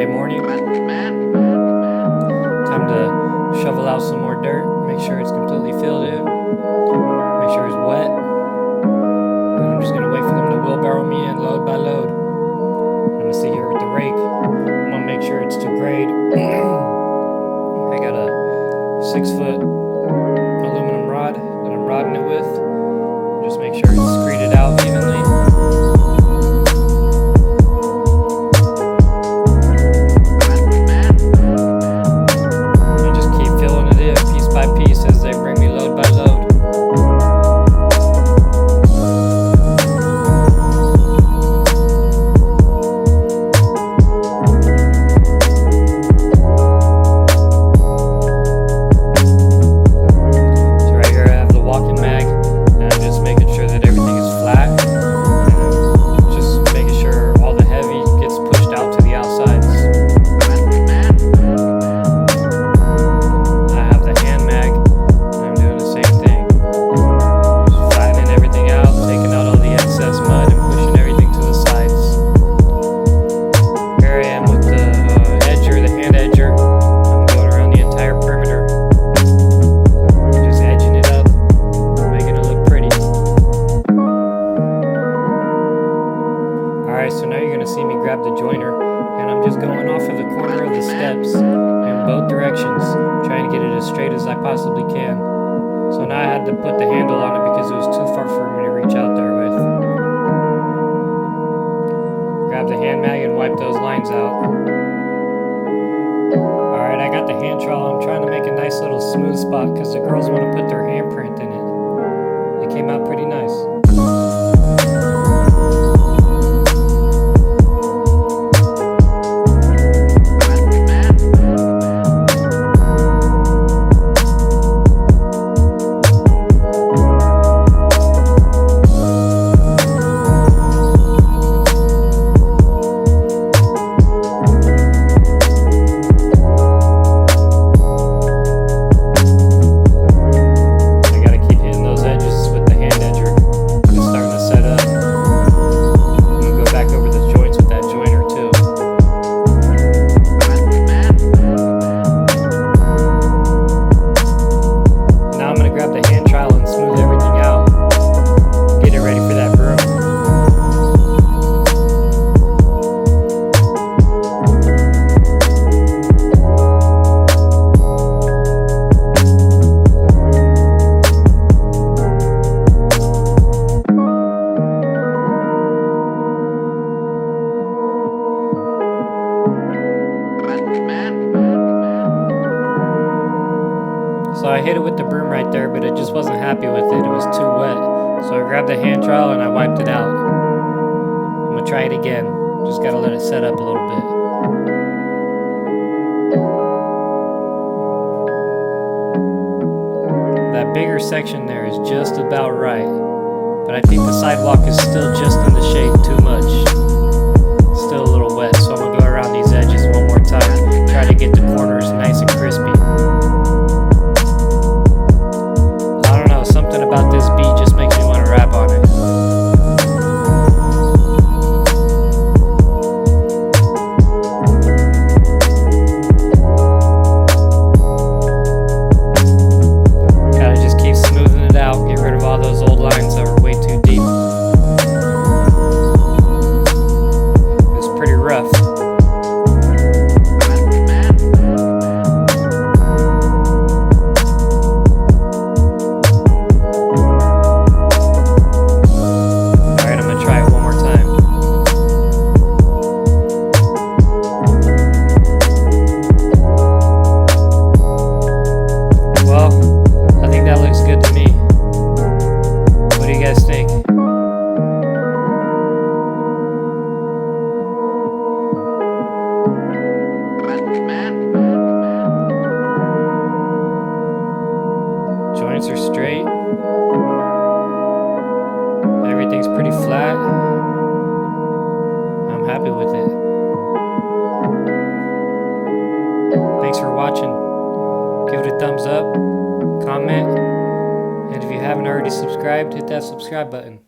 Monday morning. Time to shovel out some more dirt, make sure it's completely filled in, make sure it's wet. And I'm just going to wait for them to wheelbarrow me in load by load. I'm going to sit here with the rake. I'm going to make sure it's to grade. I got a 6-foot aluminum rod that I'm rodding it with. Just make sure it's screeded out evenly. Alright, so now you're going to see me grab the joiner, and I'm just going off of the corner of the steps in both directions, trying to get it as straight as I possibly can. So now I had to put the handle on it because it was too far for me to reach out there with. Grab the hand mag and wipe those lines out. Alright, I got the hand trowel. I'm trying to make a nice little smooth spot because the girls want to put their handprint in it. It came out pretty nice. So I hit it with the broom right there, but it just wasn't happy with it. It was too wet. So I grabbed the hand trowel and I wiped it out. I'm going to try it again. Just got to let it set up a little bit. That bigger section there is just about right. But I think the sidewalk is still just in the shade too much. Still a little wet, so I'm going to go around these edges one more time. Try to get the corners nice and crispy. Something about this beat just makes me want to rap on it. Gotta just keep smoothing it out, get rid of all those old lines that were way too deep. It's pretty rough. Joints are straight. Everything's pretty flat. I'm happy with it. Thanks for watching. Give it a thumbs up, comment, and if you haven't already subscribed, hit that subscribe button.